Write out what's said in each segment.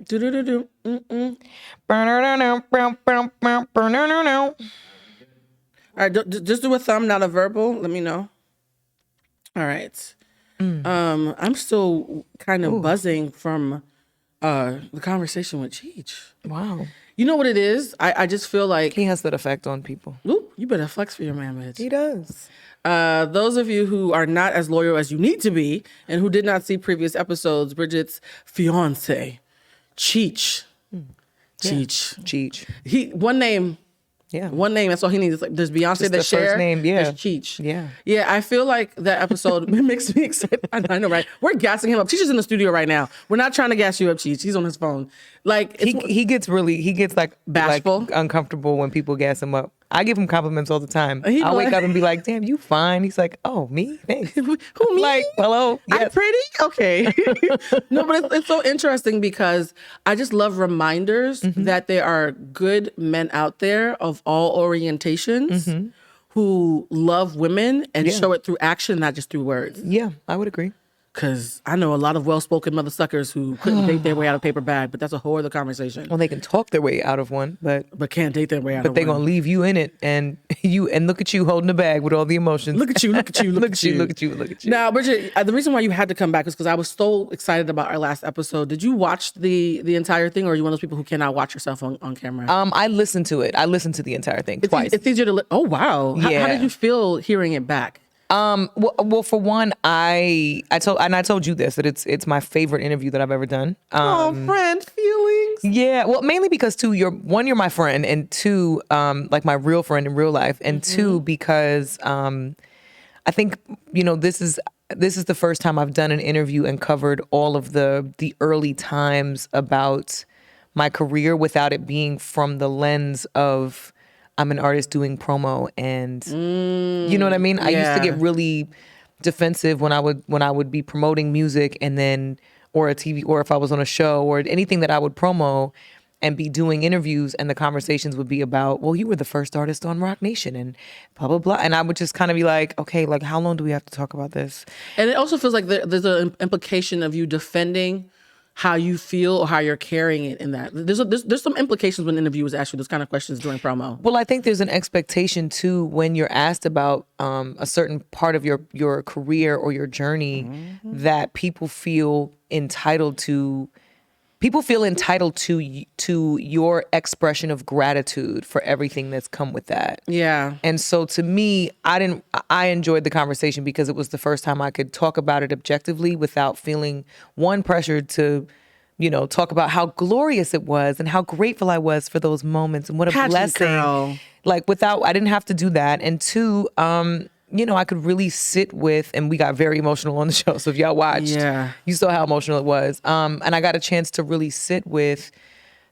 Do-do-do-do. Mm-mm. All right, just do a thumb, not a verbal. Let me know. All right. I'm still kind of buzzing from the conversation with Cheech. Wow. You know what it is? I just feel like He has that effect on people. Ooh, you better flex for your man, bitch. He does. Those of you who are not as loyal as you need to be and who did not see previous episodes, Bridget's fiance, Cheech. Cheech. One name. Yeah. One name, that's all he needs. Like, there's Beyonce, Just there's the first Cher, name, yeah. there's Cheech. Yeah. Yeah, I feel like that episode makes me excited. I know, right? We're gassing him up. Cheech is in the studio right now. We're not trying to gas you up, Cheech. He's on his phone. Like He gets like bashful, like uncomfortable when people gas him up. I give him compliments all the time. He I'll like- wake up and be like, "Damn, you fine." He's like, "Oh, me? Thanks." Who, me? Like, hello. I'm Yes. pretty? Okay. No, but it's so interesting because I just love reminders that there are good men out there of all orientations who love women and show it through action, not just through words. Yeah, I would agree. Because I know a lot of well-spoken mother suckers who couldn't date their way out of paper bag, but that's a whole other conversation. Well, they can talk their way out of one, but Can't date their way out of they're one. gonna leave you in it, and look at you holding the bag with all the emotions. Look at you, look at you, look at you. look at you, look at you. Now, Bridget, the reason why you had to come back is because I was so excited about our last episode. Did you watch the entire thing, or are you one of those people who cannot watch yourself on camera? I listened to it. I listened to the entire thing twice. It's easier to. Oh wow! How Yeah. did you feel hearing it back? Well, for one, I told you this, that it's my favorite interview that I've ever done. Friend feelings. Yeah, well, mainly because two, you're my friend, and two, like my real friend in real life, and two, because I think this is the first time I've done an interview and covered all of the early times about my career without it being from the lens of I'm an artist doing promo, and you know what I mean? I used to get really defensive when I would be promoting music, and then or a TV, or if I was on a show or anything that I would promo and be doing interviews, and the conversations would be about, well, you were the first artist on Rock Nation and blah blah blah, and I would just kind of be like, okay, like how long do we have to talk about this? And it also feels like there's an implication of you defending how you feel or how you're carrying it in that. There's some implications when interviewers ask you those kind of questions during promo. Well, I think there's an expectation too when you're asked about a certain part of your career or your journey that people feel entitled to your expression of gratitude for everything that's come with that. Yeah. And so to me, I enjoyed the conversation because it was the first time I could talk about it objectively without feeling pressured to, talk about how glorious it was and how grateful I was for those moments and what a Pageant blessing. girl. Like I didn't have to do that. And two, I could really sit with, and we got very emotional on the show. So if y'all watched, you saw how emotional it was. And I got a chance to really sit with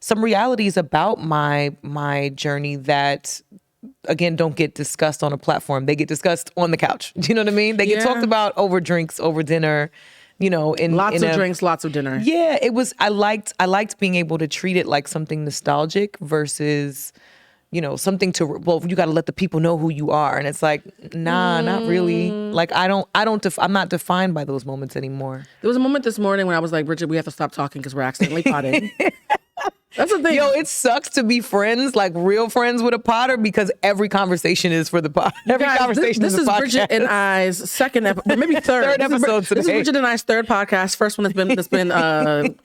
some realities about my journey that, again, don't get discussed on a platform. They get discussed on the couch. Do you know what I mean? They get talked about over drinks, over dinner, lots of drinks, lots of dinner. Yeah, it was, I liked being able to treat it like something nostalgic versus, something you got to let the people know who you are. And it's like, nah, not really. Like, I'm not defined by those moments anymore. There was a moment this morning when I was like, Bridget, we have to stop talking because we're accidentally potting. That's the thing. Yo, it sucks to be friends, like real friends with a potter, because every conversation is for the pot. Every conversation this is is a podcast. Bridget and I's second episode, maybe third episode today. This is Bridget and I's third podcast. First one that's been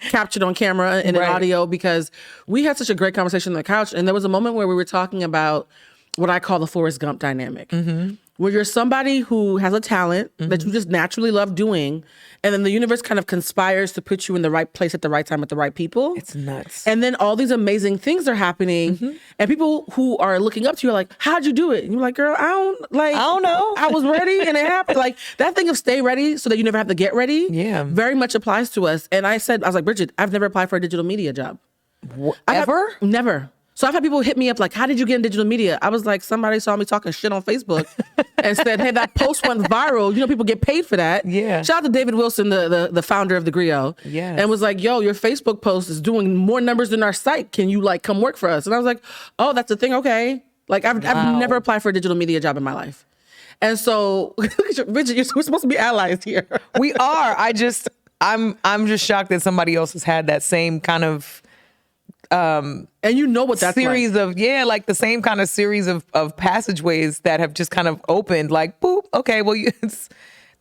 captured on camera and in audio, because we had such a great conversation on the couch, and there was a moment where we were talking about what I call the Forrest Gump dynamic. Where you're somebody who has a talent that you just naturally love doing, and then the universe kind of conspires to put you in the right place at the right time with the right people. It's nuts. And then all these amazing things are happening, and people who are looking up to you are like, how'd you do it? And you're like, girl, I don't know. I was ready and it happened. Like, that thing of stay ready so that you never have to get ready very much applies to us. And I was like, Bridget, I've never applied for a digital media job. Ever? Never. So I've had people hit me up like, how did you get in digital media? I was like, somebody saw me talking shit on Facebook and said, hey, that post went viral. People get paid for that. Yeah. Shout out to David Wilson, the founder of The Griot. Yes. And was like, yo, your Facebook post is doing more numbers than our site. Can you come work for us? And I was like, oh, that's the thing. Okay. Like I've never applied for a digital media job in my life. And so, Bridget, we're supposed to be allies here. We are. I'm just shocked that somebody else has had that same kind of and you know what that series of like the same kind of series of passageways that have just kind of opened, like boop, okay, well it's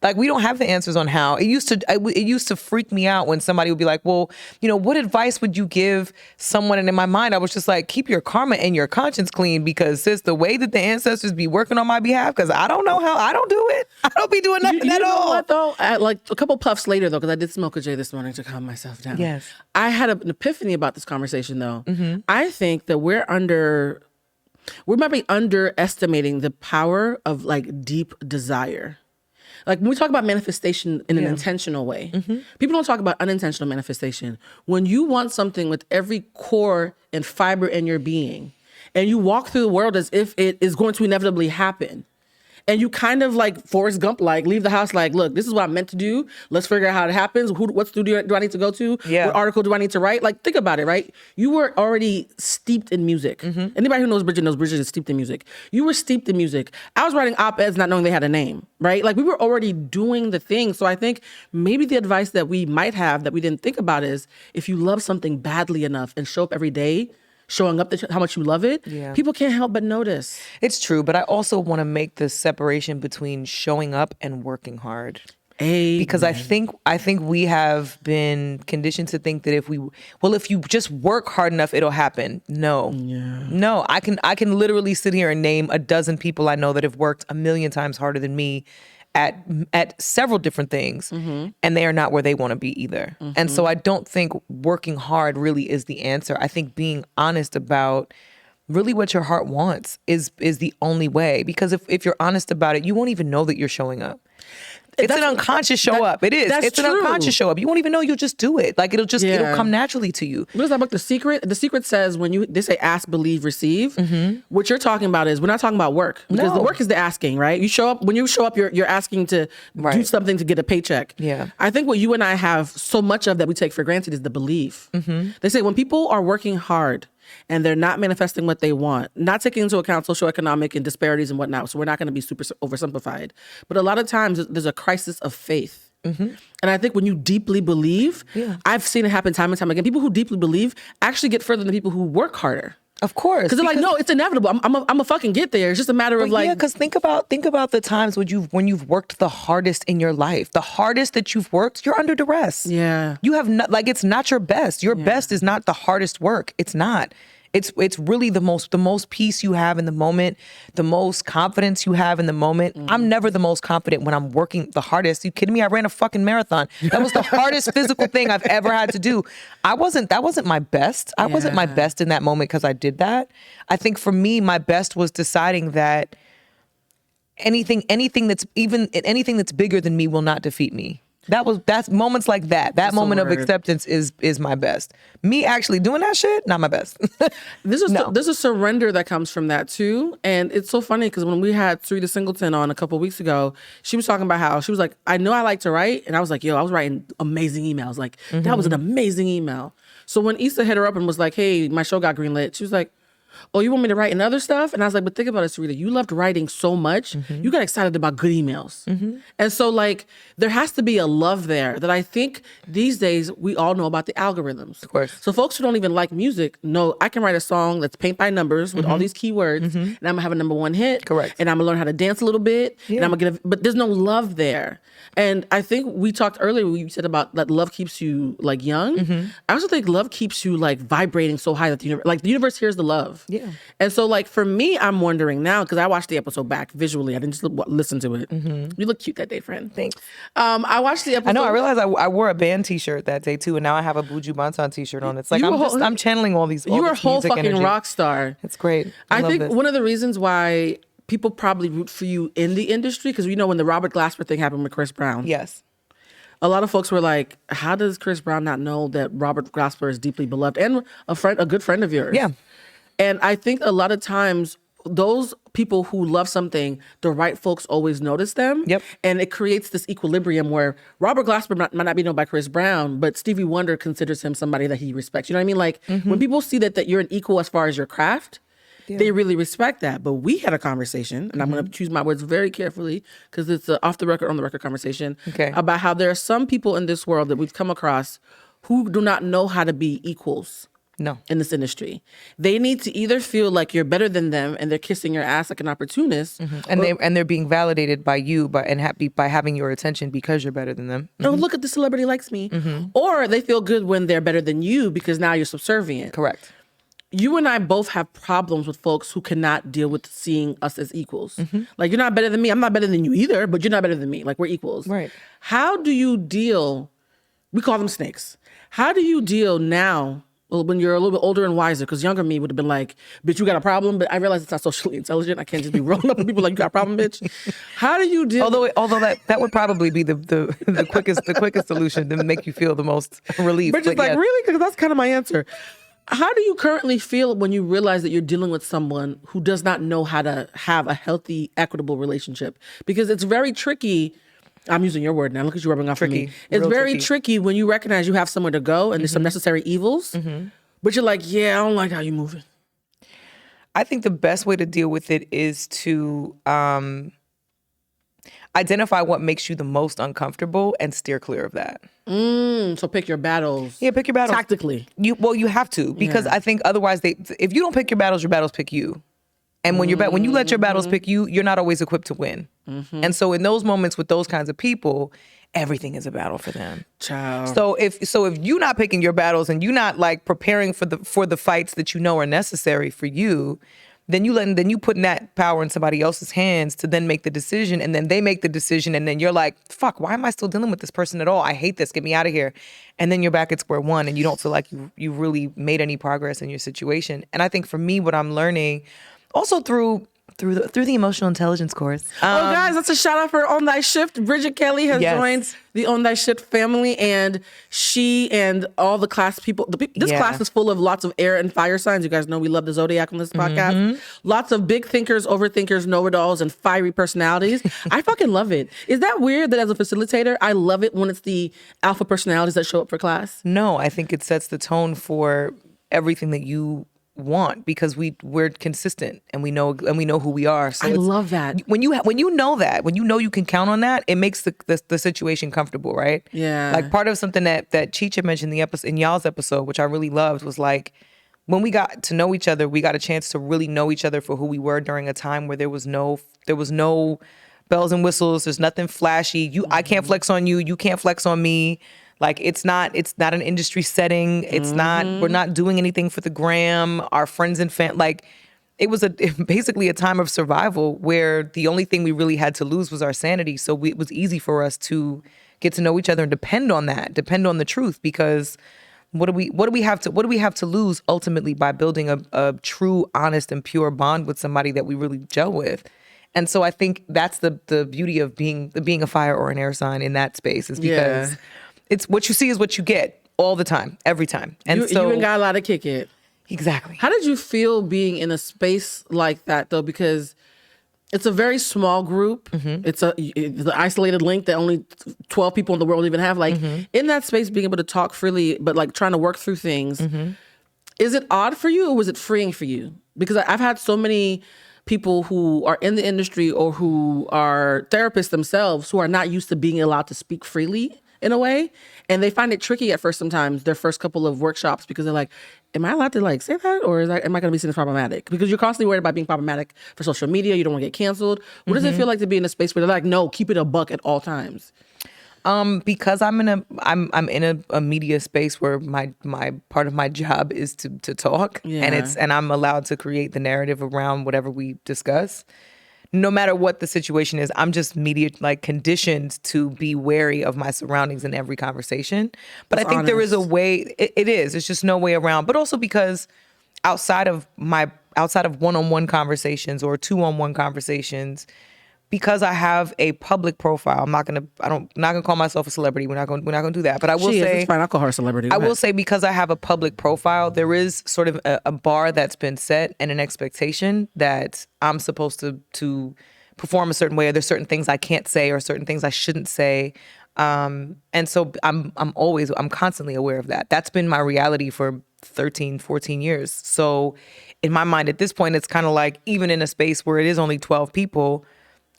like we don't have the answers on how. It used to freak me out when somebody would be like, well, what advice would you give someone? And in my mind, I was just like, keep your karma and your conscience clean, because sis, the way that the ancestors be working on my behalf, because I don't know how, I don't do it. I don't be doing nothing at all. You know what though? Like a couple puffs later though, because I did smoke a J this morning to calm myself down. Yes. I had an epiphany about this conversation though. Mm-hmm. I think that we might be underestimating the power of like deep desire. Like when we talk about manifestation in an intentional way, people don't talk about unintentional manifestation. When you want something with every core and fiber in your being, and you walk through the world as if it is going to inevitably happen, and you kind of like Forrest Gump, like leave the house like, look, this is what I'm meant to do. Let's figure out how it happens. What studio do I need to go to? Yeah. What article do I need to write? Like, think about it, right? You were already steeped in music. Anybody who knows Bridget is steeped in music. You were steeped in music. I was writing op-eds not knowing they had a name, right? Like we were already doing the thing. So I think maybe the advice that we might have that we didn't think about is if you love something badly enough and show up every day, showing up how much you love it, people can't help but notice. It's true, but I also want to make the separation between showing up and working hard. Because I think we have been conditioned to think that if you just work hard enough, it'll happen. No, I can literally sit here and name a dozen people I know that have worked a million times harder than me at several different things, and they are not where they want to be either. And so I don't think working hard really is the answer. I think being honest about really what your heart wants is the only way, because if you're honest about it, you won't even know that you're showing up. It's an unconscious show up. It is. It's an unconscious show up. You won't even know. You'll just do it. Like it'll come naturally to you. What is that book? The Secret? The Secret says they say ask, believe, receive. What you're talking about is we're not talking about work, because the work is the asking, right? When you show up, you're asking to do something to get a paycheck. Yeah. I think what you and I have so much of that we take for granted is the belief. They say when people are working hard and they're not manifesting what they want, not taking into account socioeconomic and disparities and whatnot. So we're not going to be super oversimplified. But a lot of times there's a crisis of faith. And I think when you deeply believe, I've seen it happen time and time again. People who deeply believe actually get further than people who work harder. Of course. Because they're like, no, it's inevitable. I'm a fucking get there. It's just a matter of like. Yeah, because think about the times when you've worked the hardest in your life. The hardest that you've worked, you're under duress. Yeah. You have it's not your best. Your best is not the hardest work. It's not. It's really the most peace you have in the moment, the most confidence you have in the moment. I'm never the most confident when I'm working the hardest. You kidding me? I ran a fucking marathon. That was the hardest physical thing I've ever had to do. That wasn't my best. I wasn't my best in that moment because I did that. I think for me, my best was deciding that anything that's bigger than me will not defeat me. That's moments like that. That moment of acceptance is my best. Me actually doing that shit, not my best. There's a surrender that comes from that too. And it's so funny because when we had Sarita Singleton on a couple of weeks ago, she was talking about how she was like, I know I like to write. And I was like, yo, I was writing amazing emails. Like that was an amazing email. So when Issa hit her up and was like, hey, my show got greenlit, she was like, oh, you want me to write another stuff? And I was like, but think about it, Sarita. You loved writing so much. You got excited about good emails. And so like, there has to be a love there that I think these days we all know about the algorithms. Of course. So folks who don't even like music know I can write a song that's paint by numbers with all these keywords and I'm gonna have a #1 hit. Correct. And I'm gonna learn how to dance a little bit. And I'm gonna but there's no love there. And I think we talked earlier, you said about that love keeps you like young. I also think love keeps you like vibrating so high that the universe hears the love. Yeah. And so like for me, I'm wondering now, because I watched the episode back visually. I didn't just listen to it. You look cute that day, friend. Thanks. I watched the episode. I know. I realized I wore a band T-shirt that day too, and now I have a Buju Banton T-shirt on. It's like I'm channeling all these. You are a whole fucking energy. Rock star. It's great. I think one of the reasons why people probably root for you in the industry, because when the Robert Glasper thing happened with Chris Brown. Yes. A lot of folks were like, how does Chris Brown not know that Robert Glasper is deeply beloved and a good friend of yours? Yeah. And I think a lot of times those people who love something, the right folks always notice them. Yep. And it creates this equilibrium where Robert Glasper might not be known by Chris Brown, but Stevie Wonder considers him somebody that he respects. You know what I mean? Like when people see that you're an equal as far as your craft, They really respect that. But we had a conversation, and I'm going to choose my words very carefully because it's an off the record, on the record conversation about how there are some people in this world that we've come across who do not know how to be equals. No. In this industry. They need to either feel like you're better than them and they're kissing your ass like an opportunist. And they're being validated by you by having your attention because you're better than them. Oh, look at the celebrity likes me. Or they feel good when they're better than you because now you're subservient. Correct. You and I both have problems with folks who cannot deal with seeing us as equals. Like, you're not better than me. I'm not better than you either, but you're not better than me. Like, we're equals. Right. How do you deal? We call them snakes. How do you deal now? Well, when you're a little bit older and wiser, because younger me would have been like, bitch, you got a problem? But I realize it's not socially intelligent. I can't just be rolling up with people like, you got a problem, bitch? How do you deal? Although that would probably be the quickest solution to make you feel the most relief. Bridget's like, really? Because that's kind of my answer. How do you currently feel when you realize that you're dealing with someone who does not know how to have a healthy, equitable relationship? Because it's very tricky. I'm using your word now. Look at you rubbing off on me. It's very tricky when you recognize you have somewhere to go and there's some necessary evils, but you're like, yeah, I don't like how you're moving. I think the best way to deal with it is to identify what makes you the most uncomfortable and steer clear of that. So pick your battles. Yeah, pick your battles. Tactically. You have to, because I think otherwise if you don't pick your battles pick you. And when you let your battles pick you, you're not always equipped to win. And so in those moments with those kinds of people, everything is a battle for them. Child. So if you're not picking your battles and you're not like preparing for the fights that you know are necessary for you, then you putting that power in somebody else's hands to then make the decision, and then they make the decision, and then you're like, fuck, why am I still dealing with this person at all? I hate this. Get me out of here. And then you're back at square one, and you don't feel like you really made any progress in your situation. And I think for me, what I'm learning also through the emotional intelligence course. Guys, that's a shout out for On Thy Shift. Bridget Kelly has joined the On Thy Shift family, and she and all the class people. This class is full of lots of air and fire signs. You guys know we love the zodiac on this podcast. Lots of big thinkers, overthinkers, know-it-alls, and fiery personalities. I fucking love it. Is that weird that as a facilitator, I love it when it's the alpha personalities that show up for class? No, I think it sets the tone for everything that you want, because we're consistent and we know who we are. So I love that. When you know you can count on that, it makes the situation comfortable, right? Yeah. Like part of something that Chicha mentioned in y'all's episode, which I really loved, was like, when we got to know each other, we got a chance to really know each other for who we were during a time where there was no bells and whistles. There's nothing flashy. I can't flex on you. You can't flex on me. Like it's not an industry setting. It's not, we're not doing anything for the gram. Our friends and like it was basically a time of survival where the only thing we really had to lose was our sanity. So it was easy for us to get to know each other and depend on the truth, because what do we have to lose ultimately by building a true, honest, and pure bond with somebody that we really gel with? And so I think that's the beauty of being a fire or an air sign in that space, is because it's what you see is what you get all the time, every time. And you ain't got a lot to kick it. Exactly. How did you feel being in a space like that, though? Because it's a very small group. It's the isolated link that only 12 people in the world even have. Like in that space, being able to talk freely, but like trying to work through things. Is it odd for you or was it freeing for you? Because I've had so many people who are in the industry or who are therapists themselves who are not used to being allowed to speak freely in a way, and they find it tricky at first sometimes, their first couple of workshops, because they're like, am I allowed to like say that, or am I going to be seen as problematic? Because you're constantly worried about being problematic for social media. You don't want to get canceled. What does it feel like to be in a space where they're like, no, keep it a buck at all times? Because I'm in a media space where my part of my job is to talk, and I'm allowed to create the narrative around whatever we discuss. No matter what the situation is, I'm just conditioned to be wary of my surroundings in every conversation. But I think there is a way. It is. It's just no way around. But also because outside of one-on-one conversations or two-on-one conversations, because I have a public profile, I'm not gonna call myself a celebrity. We're not gonna do that. But I will say, it's fine. I'll call her a celebrity. I will say, because I have a public profile, there is sort of a bar that's been set and an expectation that I'm supposed to perform a certain way. Or there's certain things I can't say or certain things I shouldn't say. And so I'm constantly aware of that. That's been my reality for 13, 14 years. So in my mind at this point, it's kind of like, even in a space where it is only 12 people,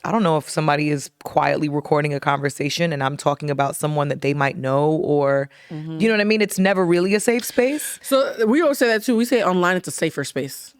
I don't know if somebody is quietly recording a conversation and I'm talking about someone that they might know, or, you know what I mean? It's never really a safe space. So we always say that too. We say online it's a safer space.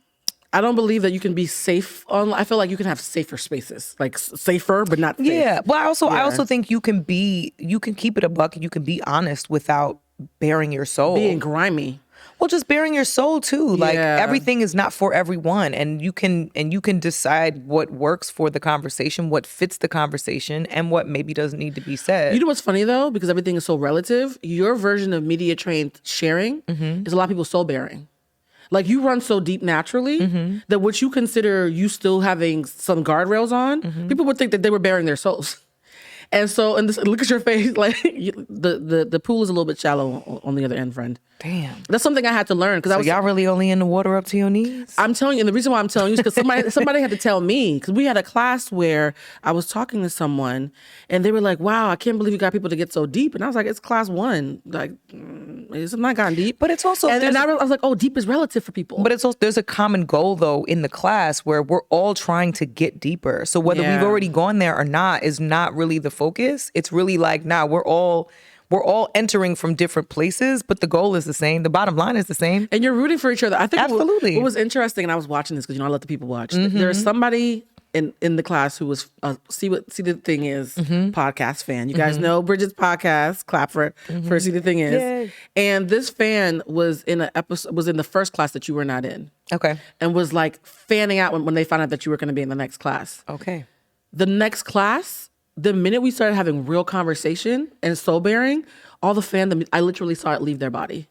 I don't believe that you can be safe online. I feel like you can have safer spaces, like safer, but not safe. Yeah. Well, I also think you can keep it a buck. You can be honest without bearing your soul. Being grimy. Well, just bearing your soul too. Like Yeah. everything is not for everyone, and you can decide what works for the conversation, what fits the conversation, and what maybe doesn't need to be said. You know what's funny though, because everything is so relative. Your version of media trained sharing is a lot of people soul bearing. Like you run so deep naturally that what you consider you still having some guardrails on, people would think that they were bearing their souls. And so, look at your face, like the pool is a little bit shallow on the other end, friend. Damn. That's something I had to learn because y'all really only in the water up to your knees? I'm telling you, and the reason why I'm telling you is because somebody had to tell me, because we had a class where I was talking to someone and they were like, "Wow, I can't believe you got people to get so deep," and I was like, "It's class 1, like it's not gotten deep." But it's also and I was like, "Oh, deep is relative for people." But it's also, there's a common goal though in the class where we're all trying to get deeper. So whether we've already gone there or not is not really the focus. It's really like, nah, we're all entering from different places, but the goal is the same. The bottom line is the same. And you're rooting for each other. I think absolutely. What was interesting, and I was watching this because I let the people watch. There's somebody in the class who was See the Thing Is podcast fan. You guys know Bridget's podcast, clap for See the Thing Is. Yay. And this fan was in the first class that you were not in. Okay. And was like fanning out when they found out that you were going to be in the next class. Okay. The next class, the minute we started having real conversation and soul bearing, all the fandom, I literally saw it leave their body.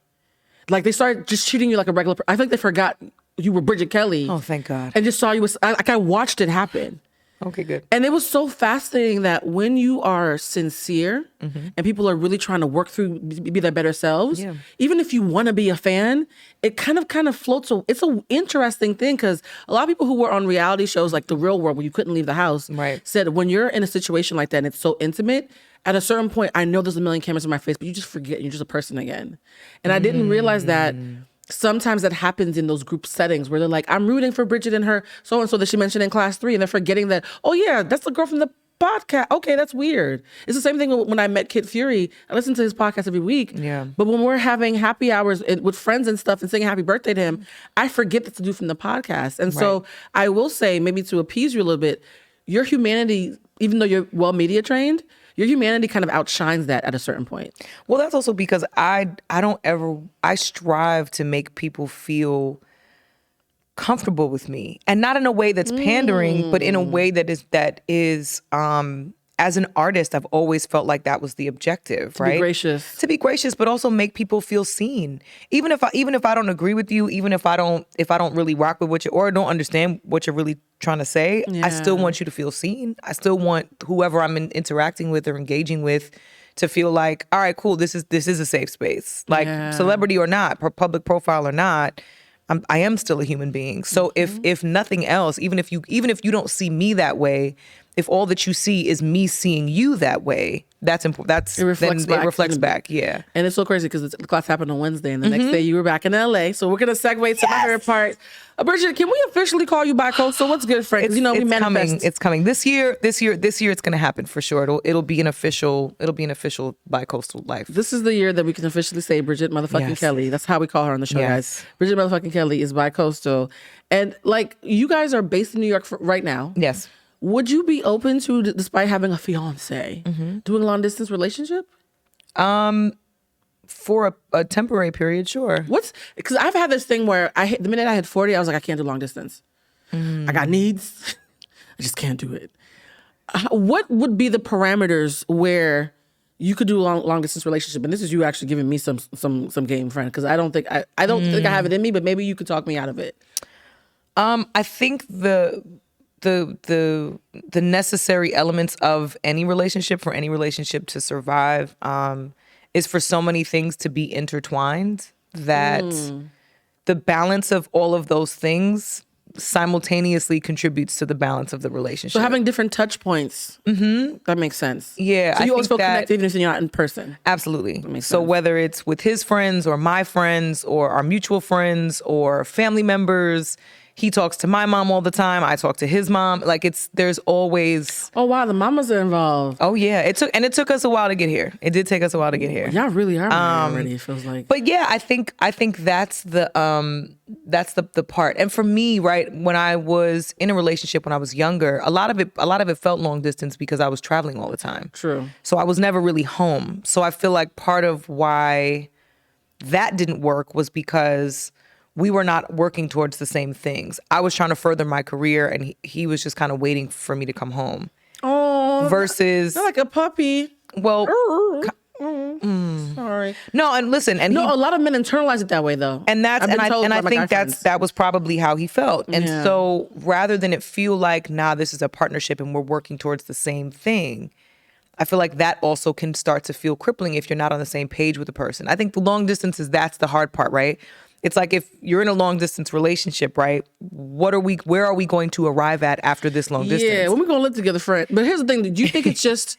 Like they started just treating you like a regular person. I think they forgot you were Bridget Kelly. Oh, thank God. And just saw you I watched it happen. Okay, good. And it was so fascinating that when you are sincere and people are really trying to work through, be their better selves, even if you want to be a fan, it kind of floats. It's an interesting thing because a lot of people who were on reality shows like The Real World, where you couldn't leave the house, said when you're in a situation like that and it's so intimate, at a certain point, I know there's a million cameras in my face, but you just forget you're just a person again. And I didn't realize that sometimes that happens in those group settings where they're like, I'm rooting for Bridget and her so-and-so that she mentioned in class 3. And they're forgetting that, oh yeah, that's the girl from the podcast. Okay, that's weird. It's the same thing when I met Kid Fury. I listen to his podcast every week. Yeah. But when we're having happy hours with friends and stuff and singing happy birthday to him, I forget that's to do from the podcast. And so I will say, maybe to appease you a little bit, your humanity, even though you're well media trained, your humanity kind of outshines that at a certain point. Well, that's also because I strive to make people feel comfortable with me, and not in a way that's pandering, but in a way that is as an artist, I've always felt like that was the objective, right? To be gracious, but also make people feel seen. Even if I don't agree with you, even if I don't really rock with what you or don't understand what you're really trying to say, I still want you to feel seen. I still want whoever I'm interacting with or engaging with to feel like, all right, cool, this is a safe space. Like celebrity or not, public profile or not, I am still a human being. So if nothing else, even if you don't see me that way, if all that you see is me seeing you that way, that's important. It reflects back. Yeah. And it's so crazy because the class happened on Wednesday, and the next day you were back in LA. So we're gonna segue to my favorite part. Bridget, can we officially call you bi-coastal? What's good, friend? We manifest. It's coming this year. It's gonna happen for sure. It'll be an official bi-coastal life. This is the year that we can officially say Bridget motherfucking Kelly. That's how we call her on the show, guys. Bridget motherfucking Kelly is bi-coastal, and like you guys are based in New York right now. Yes. Would you be open to, despite having a fiance, doing a long distance relationship? For a temporary period, sure. Because I've had this thing where the minute I hit 40, I was like, I can't do long distance. I got needs. I just can't do it. What would be the parameters where you could do a long distance relationship? And this is you actually giving me some game, friend, because I don't think I have it in me, but maybe you could talk me out of it. I think the necessary elements of any relationship, for any relationship to survive, is for so many things to be intertwined that the balance of all of those things simultaneously contributes to the balance of the relationship. So having different touch points, that makes sense. Yeah. So you I always think feel connected even if you're not in person. Absolutely. makes So sense. whether it's with his friends or my friends or our mutual friends or family members, he talks to my mom all the time. I talk to his mom. Like there's always. Oh wow, the mamas are involved. Oh yeah, it took us a while to get here. It did take us a while to get here. Y'all really are married already. It feels like. But yeah, I think that's the part. And for me, right, when I was in a relationship when I was younger, a lot of it felt long distance because I was traveling all the time. True. So I was never really home. So I feel like part of why that didn't work was because we were not working towards the same things. I was trying to further my career, and he was just kind of waiting for me to come home. Oh, versus like a puppy. Well, sorry. No, and listen, and a lot of men internalize it that way, though. And I think that was probably how he felt. And so rather than it feel like, this is a partnership and we're working towards the same thing, I feel like that also can start to feel crippling if you're not on the same page with the person. I think the long distance that's the hard part, right? It's like if you're in a long distance relationship, right? Where are we going to arrive at after this long distance? Yeah, when we're gonna live together, friend. But here's the thing: do you think it's just?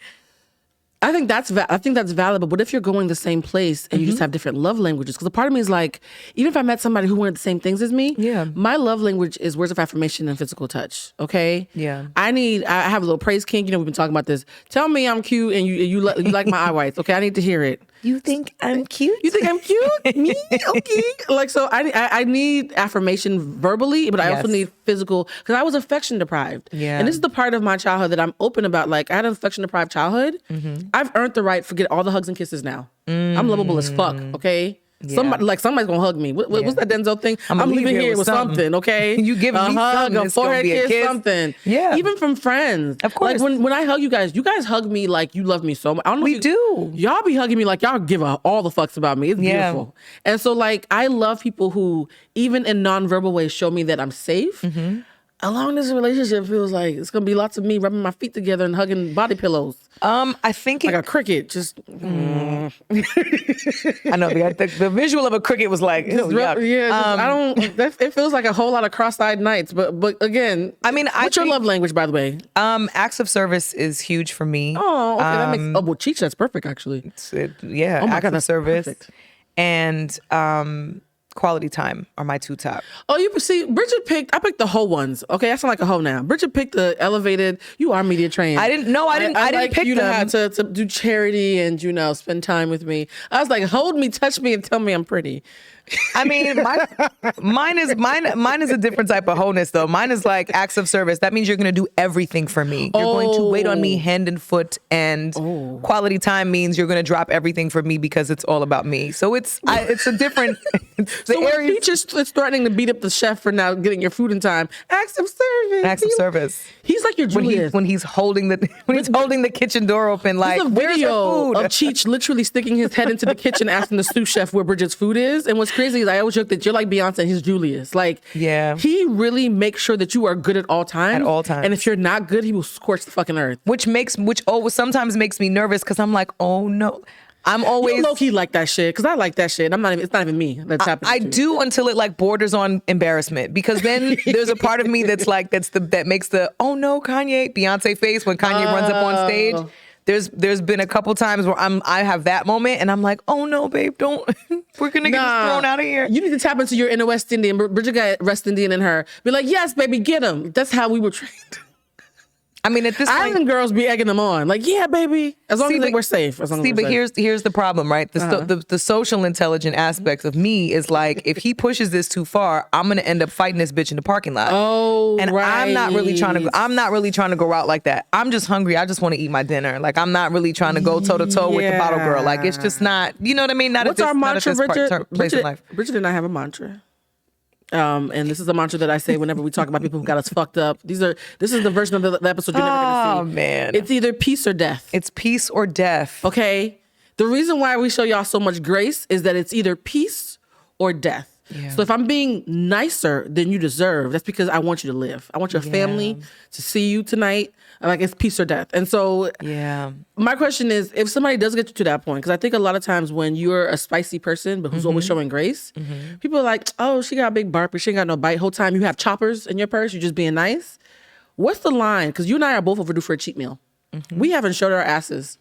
I think that's valid. But what if you're going the same place and you just have different love languages? Because a part of me is like, even if I met somebody who wanted the same things as me, my love language is words of affirmation and physical touch. Okay. Yeah. I have a little praise kink. We've been talking about this. Tell me I'm cute and you like my eye whites. Okay, I need to hear it. You think I'm cute? You think I'm cute? Me? Okay. Like, so I need affirmation verbally, but I also need physical, because I was affection deprived. Yeah. And this is the part of my childhood that I'm open about. Like, I had an affection deprived childhood. I've earned the right to get all the hugs and kisses now. I'm lovable as fuck, okay? Yeah. Somebody's gonna hug me. What's that Denzel thing? I'm leaving here with something, okay? You give me a hug, a forehead kiss, something. Yeah. Even from friends. Of course. Like when I hug you guys hug me like you love me so much. I don't know. We do. Y'all be hugging me like y'all give all the fucks about me. It's beautiful. And so like I love people who even in nonverbal ways show me that I'm safe. Along this relationship feels like it's gonna be lots of me rubbing my feet together and hugging body pillows. I think like a cricket, just. I know the visual of a cricket was like, it feels like a whole lot of cross-eyed nights. But again, I mean, what's your love language, by the way? Acts of service is huge for me. Oh, okay, that makes. Oh, well, Cheech, that's perfect, actually. Oh my God, that's service, perfect. And quality time are my two top. Oh, you see, I picked the whole ones. Okay, I sound like a hoe now. Bridget picked the elevated. You are media trained. I didn't pick you them. To do charity and spend time with me. I was like, hold me, touch me, and tell me I'm pretty. I mean, mine is a different type of wholeness though. Mine is like acts of service. That means you're going to do everything for me. You're going to wait on me hand and foot, and quality time means you're going to drop everything for me because it's all about me. So it's a different. So when Peach is threatening to beat up the chef for not getting your food in time, acts of service. Acts of service. He's like your Julius. When he's holding the kitchen door open, like, there's a video of Cheech literally sticking his head into the kitchen asking the sous chef where Bridget's food is. And what's crazy is I always joke that you're like Beyonce and he's Julius. Like, he really makes sure that you are good at all times. At all times. And if you're not good, he will scorch the fucking earth. Which sometimes makes me nervous because I'm like, oh no. I'm always low-key like that shit because I like that shit. It's not even me that's happening. I do until it like borders on embarrassment, because then there's a part of me that's like that makes the oh no Beyonce face when Kanye runs up on stage. There's been a couple times where I have that moment and I'm like, oh no, babe, don't. We're gonna get thrown out of here. You need to tap into your inner West Indian. Bridget got West Indian in her. Be like, yes, baby, get him. That's how we were trained. I mean, at this point, island girls be egging them on, like, yeah, baby, as long as we're safe. Here's the problem, right? The social intelligent aspects of me is like, if he pushes this too far, I'm gonna end up fighting this bitch in the parking lot. Oh, and right. I'm not really trying to go out like that. I'm just hungry. I just want to eat my dinner. Like, I'm not really trying to go toe to toe with the bottle girl. Like, it's just not. You know what I mean? What's our mantra, Bridget? Place in life. Bridget and I have a mantra. And this is a mantra that I say whenever we talk about people who got us fucked up. This is the version of the episode you're never going to see. Oh, man. It's either peace or death. It's peace or death. Okay? The reason why we show y'all so much grace is that it's either peace or death. Yeah. So if I'm being nicer than you deserve, that's because I want you to live. I want your family to see you tonight. Like, it's peace or death. And so my question is, if somebody does get you to that point, because I think a lot of times when you're a spicy person, but who's always showing grace, people are like, oh, she got a big bark, but she ain't got no bite. Whole time you have choppers in your purse, you're just being nice. What's the line? Because you and I are both overdue for a cheat meal. We haven't showed our asses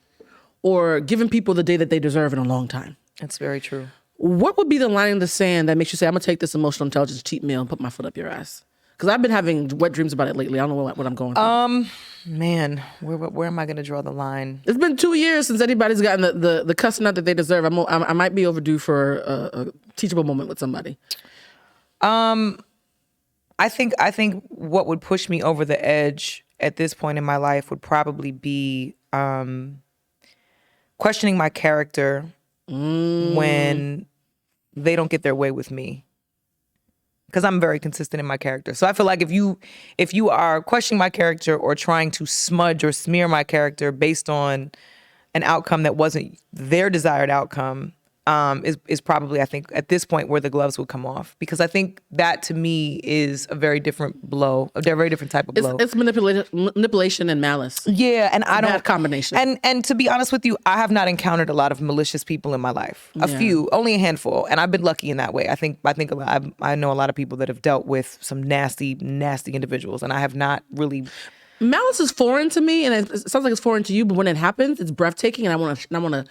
or given people the day that they deserve in a long time. That's very true. What would be the line in the sand that makes you say, I'm going to take this emotional intelligence cheat meal and put my foot up your ass? Because I've been having wet dreams about it lately. I don't know what I'm going through. Man, where am I going to draw the line? It's been 2 years since anybody's gotten the cussing out that they deserve. I might be overdue for a teachable moment with somebody. I think what would push me over the edge at this point in my life would probably be questioning my character when they don't get their way with me. Because I'm very consistent in my character. So I feel like if you are questioning my character or trying to smudge or smear my character based on an outcome that wasn't their desired outcome, is probably, I think, at this point where the gloves would come off. Because I think that, to me, is a very different blow, a very different type of blow. It's manipulation and malice. Yeah, and I don't... Bad combination. And to be honest with you, I have not encountered a lot of malicious people in my life. A few, only a handful. And I've been lucky in that way. I know a lot of people that have dealt with some nasty, nasty individuals, and I have not really... Malice is foreign to me, and it sounds like it's foreign to you, but when it happens, it's breathtaking, and I want to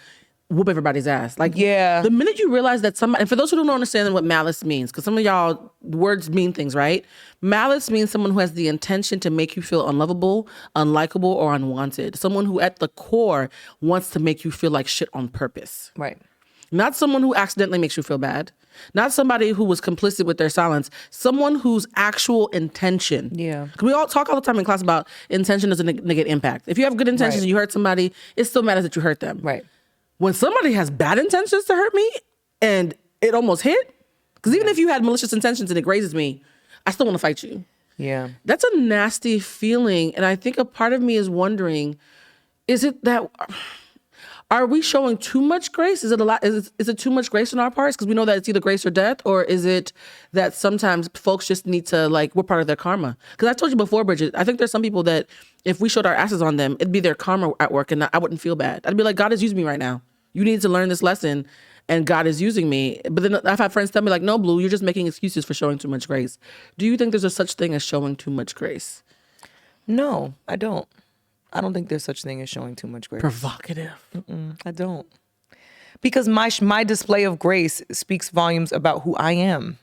whoop everybody's ass. Like, the minute you realize that somebody, and for those who don't understand what malice means, because some of y'all words mean things, right? Malice means someone who has the intention to make you feel unlovable, unlikable, or unwanted. Someone who at the core wants to make you feel like shit on purpose. Right. Not someone who accidentally makes you feel bad. Not somebody who was complicit with their silence. Someone whose actual intention. Yeah. Because we all talk all the time in class about intention doesn't negate impact. If you have good intentions and you hurt somebody, it still matters that you hurt them. Right. When somebody has bad intentions to hurt me and it almost hit, because even if you had malicious intentions and it grazes me, I still want to fight you. Yeah. That's a nasty feeling. And I think a part of me is wondering, is it that, are we showing too much grace? Is it too much grace on our parts? Because we know that it's either grace or death, or is it that sometimes folks just need to, like, we're part of their karma? Because I told you before, Bridget, I think there's some people that if we showed our asses on them, it'd be their karma at work and I wouldn't feel bad. I'd be like, God is using me right now. You need to learn this lesson and God is using me. But then I've had friends tell me like, no, Blue, you're just making excuses for showing too much grace. Do you think there's a such thing as showing too much grace? No, I don't. I don't think there's such thing as showing too much grace. Provocative. I don't. Because my display of grace speaks volumes about who I am.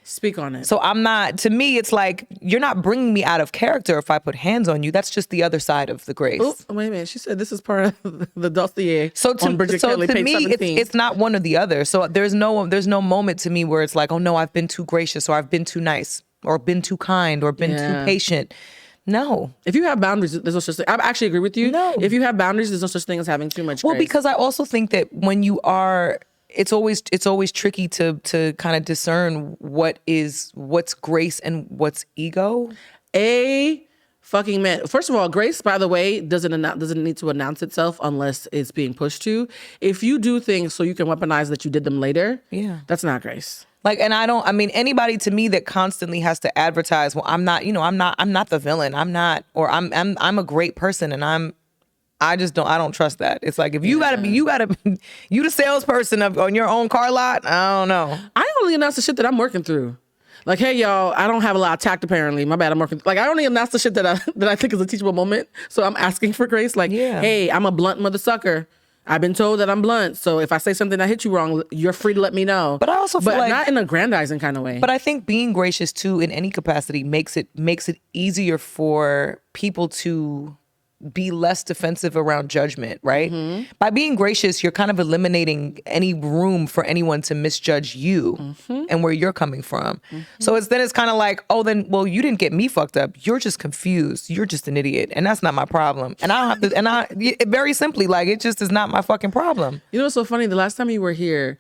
Speak on it. So I'm not, to me, it's like, you're not bringing me out of character if I put hands on you. That's just the other side of the grace. Oops, wait a minute. She said this is part of the dossier so on Bridget Kelly, to page me, 17. it's not one or the other. So there's no moment to me where it's like, oh no, I've been too gracious, or I've been too nice, or been too kind, or been too patient. No. If you have boundaries, there's no such thing. I actually agree with you. No. If you have boundaries, there's no such thing as having too much Well, grace. because I also think that when you are, it's always tricky to kind of discern what's grace and what's ego. Fucking man. First of all, grace, by the way, doesn't need to announce itself unless it's being pushed to. If you do things so you can weaponize that you did them later, that's not grace. Like, and anybody to me that constantly has to advertise, well, I'm not the villain. I'm a great person, and I don't trust that. It's like, if you you the salesperson on your own car lot, I don't know. I only announce the shit that I'm working through. Like, hey, y'all, I don't have a lot of tact, apparently. My bad, I'm working. Like, I only announce the shit that I think is a teachable moment. So I'm asking for grace. Like, hey, I'm a blunt mother sucker. I've been told that I'm blunt. So if I say something that hit you wrong, you're free to let me know. But I also feel like, not in a grandizing kind of way. But I think being gracious too, in any capacity, makes it easier for people to be less defensive around judgment, right? Mm-hmm. By being gracious, you're kind of eliminating any room for anyone to misjudge you and where you're coming from. Mm-hmm. So it's kind of like, oh, then, well, you didn't get me fucked up. You're just confused. You're just an idiot. And that's not my problem. And I don't have to, very simply, like, it just is not my fucking problem. You know what's so funny? The last time you were here,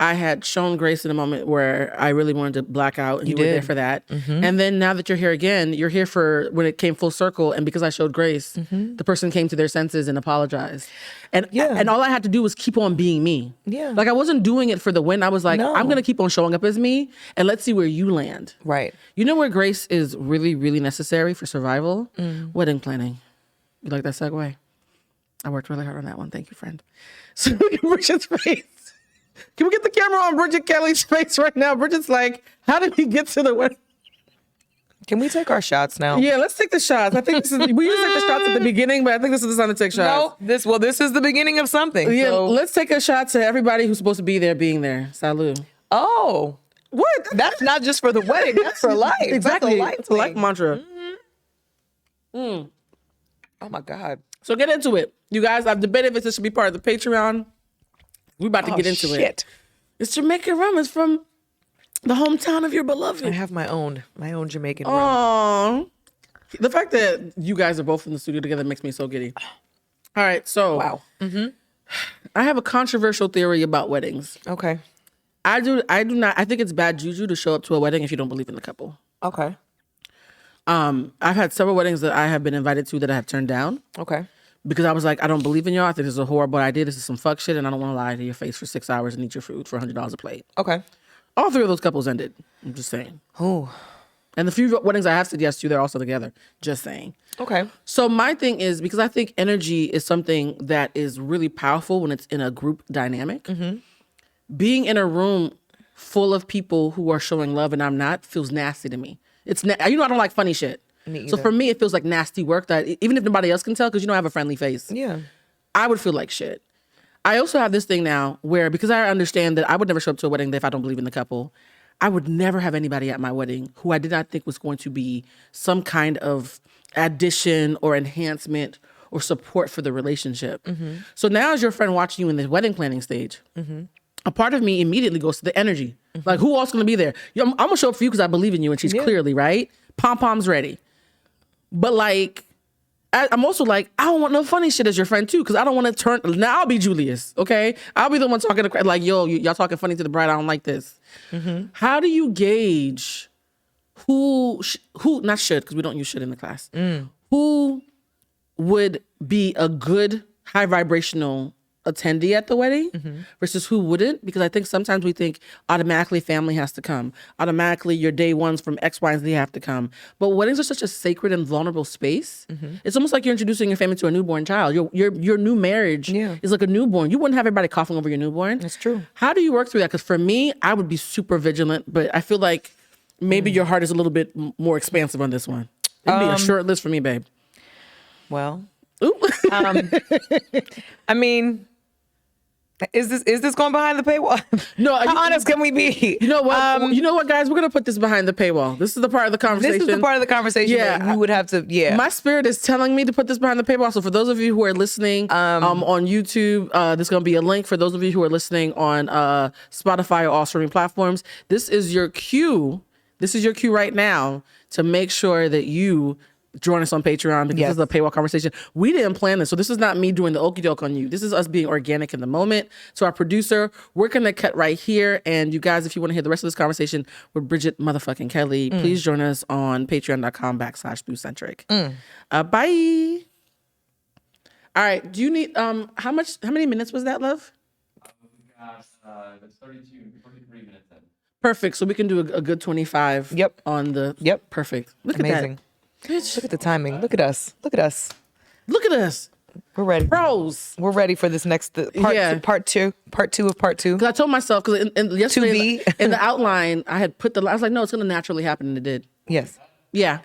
I had shown grace in a moment where I really wanted to black out, and you were there for that. And then now that you're here again, you're here for when it came full circle, and because I showed grace, the person came to their senses and apologized. And all I had to do was keep on being me. Yeah. Like I wasn't doing it for the win. I was like, I'm going to keep on showing up as me, and let's see where you land. Right. You know where grace is really, really necessary for survival? Wedding planning. You like that segue? I worked really hard on that one. Thank you, friend. So look at Bridget's face. Can we get the camera on Bridget Kelly's face right now? Bridget's like, how did we get to the wedding? Can we take our shots now? Yeah, let's take the shots. I think we usually take the shots at the beginning, but I think this is the time to take shots. No, this is the beginning of something. Yeah, so. let's take a shot to everybody who's supposed to be there being there. Salud. Oh. What? That's not just for the wedding. That's for life. Exactly. That's It's a life mantra. Oh my God. So get into it. You guys, I've debated if this should be part of the Patreon. We're about to get into it. It's Jamaican rum. It's from the hometown of your beloved. I have my own Jamaican rum. Aww. The fact that you guys are both in the studio together makes me so giddy. All right, so Wow. I have a controversial theory about weddings. Okay. I do not. I think it's bad juju to show up to a wedding if you don't believe in the couple. Okay. I've had several weddings that I have been invited to that I have turned down. Okay. Because I was like, I don't believe in y'all. I think this is a horrible idea. This is some fuck shit, and I don't want to lie to your face for 6 hours and eat your food for $100 a plate. Okay. All 3 of those couples ended. I'm just saying. Oh. And the few weddings I have said yes to, they're also together. Just saying. Okay. So my thing is, because I think energy is something that is really powerful when it's in a group dynamic. Being in a room full of people who are showing love and I'm not feels nasty to me. It's I don't like funny shit. So for me, it feels like nasty work that even if nobody else can tell, because I have a friendly face. Yeah. I would feel like shit. I also have this thing now where, because I understand that I would never show up to a wedding if I don't believe in the couple, I would never have anybody at my wedding who I did not think was going to be some kind of addition or enhancement or support for the relationship. So now as your friend watching you in the wedding planning stage, a part of me immediately goes to the energy. Like, who else going to be there? I'm going to show up for you because I believe in you, and she's clearly, right? Pom-poms ready. But like, I'm also like, I don't want no funny shit as your friend too, because I don't want to turn. Now I'll be Julius, okay? I'll be the one talking to like, yo, y'all talking funny to the bride. I don't like this. How do you gauge who not should, because we don't use shit in the class. Who would be a good high vibrational attendee at the wedding versus who wouldn't? Because I think sometimes we think automatically family has to come. Automatically your day ones from X, Y, and Z have to come. But weddings are such a sacred and vulnerable space. It's almost like you're introducing your family to a newborn child. Your new marriage is like a newborn. You wouldn't have everybody coughing over your newborn. That's true. How do you work through that? Because for me, I would be super vigilant, but I feel like maybe your heart is a little bit more expansive on this one. It'd be a short list for me, babe. Well, I mean, is this going behind the paywall? No, how honest can we be? You know what? You know what, guys? We're gonna put this behind the paywall. This is the part of the conversation. This is the part of the conversation that you would have to. Yeah, my spirit is telling me to put this behind the paywall. So for those of you who are listening on YouTube, there's gonna be a link. For those of you who are listening on Spotify or all streaming platforms, this is your cue. This is your cue right now to make sure that you join us on Patreon, because this is a paywall conversation. We didn't plan this, so this is not me doing the okie doke on you. This is us being organic in the moment. So our producer, we're gonna cut right here. And you guys, if you want to hear the rest of this conversation with Bridget motherfucking Kelly, please join us on patreon.com/BlueCentric. Bye. All right. Do you need how many minutes was that, love? We got 43 minutes in. Perfect. So we can do a good 25. Yep. On the perfect. Look amazing. at that. Bitch. Look at the timing. Look at us. Look at us. Look at us. We're ready. Bros. We're ready for this next part two of part two. Because I told myself, because yesterday in the outline, I had put I was like, no, it's going to naturally happen, and it did. Yes. Yeah.